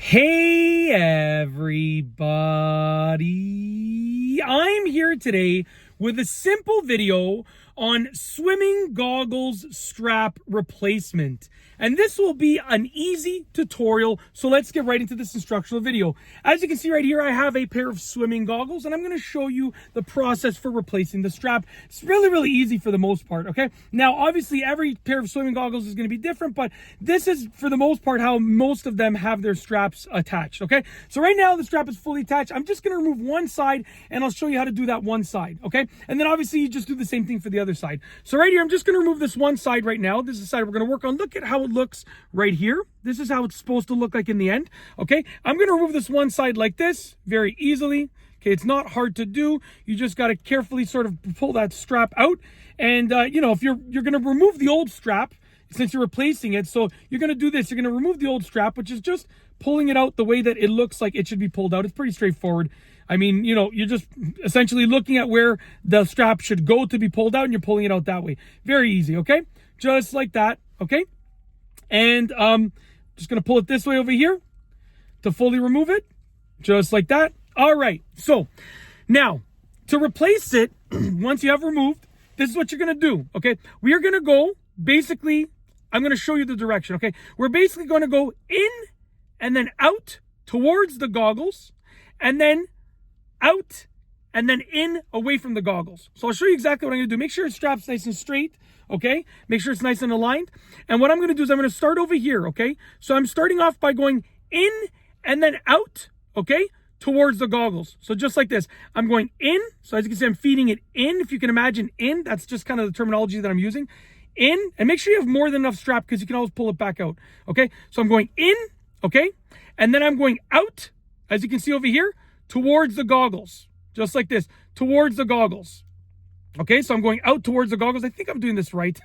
Hey everybody, I'm here today with a simple video on swimming goggles strap replacement. And this will be an easy tutorial, so let's get right into this instructional video. As you can see right here, I have a pair of swimming goggles and I'm gonna show you the process for replacing the strap. It's really easy for the most part, okay? Now, obviously every pair of swimming goggles is gonna be different, but this is for the most part how most of them have their straps attached, okay? So right now the strap is fully attached. I'm just gonna remove one side and I'll show you how to do that one side, okay? And then obviously you just do the same thing for the other side. So right here, I'm just gonna remove this one side right now. This is the side we're gonna work on. Look at how it looks right here. This is how it's supposed to look like in the end, okay? I'm gonna remove this one side like this very easily. Okay, it's not hard to do. You just got to carefully sort of pull that strap out. And, you know, if you're going to remove the old strap, since you're replacing it, so you're going to do this. You're going to remove the old strap, which is just pulling it out the way that it looks like it should be pulled out. It's pretty straightforward. I mean, you know, you're just essentially looking at where the strap should go to be pulled out, and you're pulling it out that way. Very easy, okay? Just like that, okay? And just going to pull it this way over here to fully remove it, just like that. All right, so now to replace it, once you have removed, this is what you're going to do, okay? We are going to go, basically, I'm going to show you the direction, okay? We're basically going to go in and then out towards the goggles, and then out and then in away from the goggles. So I'll show you exactly what I'm going to do. Make sure your strap's nice and straight, okay? Make sure it's nice and aligned. And what I'm going to do is I'm going to start over here, okay? So I'm starting off by going in and then out, okay? Towards the goggles. So just like this, I'm going in. So as you can see, I'm feeding it in. If you can imagine in, that's just kind of the terminology that I'm using. In, and make sure you have more than enough strap because you can always pull it back out. Okay, so I'm going in, okay? And then I'm going out, as you can see over here, towards the goggles. Just like this, towards the goggles. Okay, so I'm going out towards the goggles. I think I'm doing this right.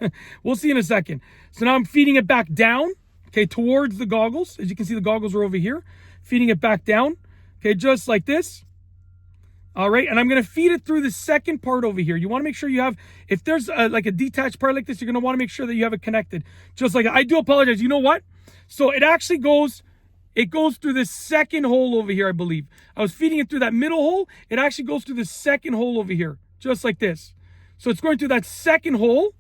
We'll see in a second. So now I'm feeding it back down, okay, towards the goggles. As you can see, the goggles are over here. Feeding it back down. Okay, just like this. All right, and I'm going to feed it through the second part over here. You want to make sure you have, if there's like a detached part like this, you're going to want to make sure that you have it connected. Just like, I do apologize. You know what? So it actually goes, it goes through the second hole over here, I believe. I was feeding it through that middle hole. It actually goes through the second hole over here, just like this. So it's going through that second hole,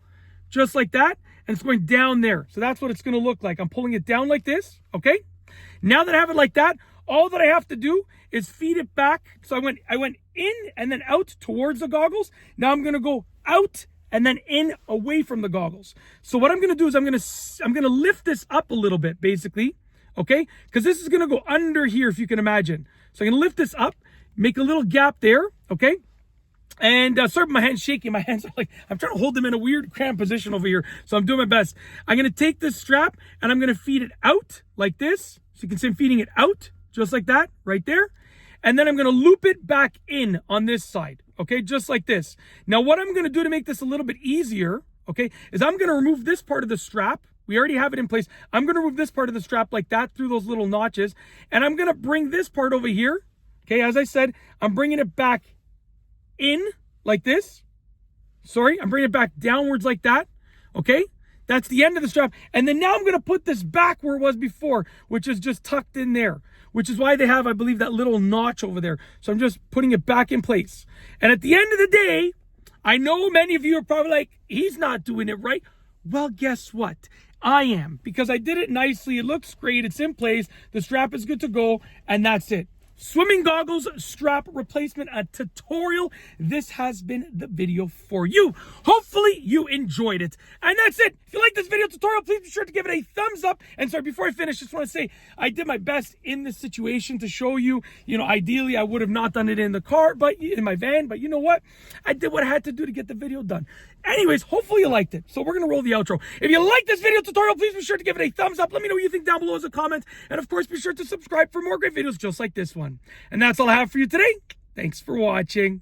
just like that, and it's going down there. So that's what it's going to look like. I'm pulling it down like this, okay? Now that I have it like that, all that I have to do is feed it back. So I went in and then out towards the goggles. Now I'm going to go out and then in away from the goggles. So what I'm going to do is I'm going to lift this up a little bit, basically, okay? Because this is going to go under here, if you can imagine. So I'm going to lift this up, make a little gap there, okay? And sorry, my hand's shaking. My hands are like, I'm trying to hold them in a weird cramped position over here. So I'm doing my best. I'm going to take this strap and I'm going to feed it out like this. So you can see I'm feeding it out just like that right there. And then I'm going to loop it back in on this side. Okay, just like this. Now what I'm going to do to make this a little bit easier, okay, is I'm going to remove this part of the strap. We already have it in place. I'm going to remove this part of the strap like that through those little notches. And I'm going to bring this part over here. Okay, as I said, I'm bringing it back in like this. Sorry, I'm bringing it back downwards like that. Okay, that's the end of the strap. And then now I'm going to put this back where it was before, which is just tucked in there, which is why they have, I believe, that little notch over there. So I'm just putting it back in place. And at the end of the day, I know many of you are probably like, he's not doing it right. Well, guess what? I am, because I did it nicely. It looks great. It's in place. The strap is good to go. And that's it. Swimming goggles strap replacement, a tutorial. This has been the video for you. Hopefully you enjoyed it. And that's it. If you like this video tutorial, please be sure to give it a thumbs up. And sorry, before I finish, just want to say I did my best in this situation to show you, you know, ideally I would have not done it in the car, but in my van, but you know what? I did what I had to do to get the video done. Anyways, hopefully you liked it. So we're going to roll the outro. If you like this video tutorial, please be sure to give it a thumbs up. Let me know what you think down below as a comment. And of course, be sure to subscribe for more great videos just like this one. And that's all I have for you today. Thanks for watching.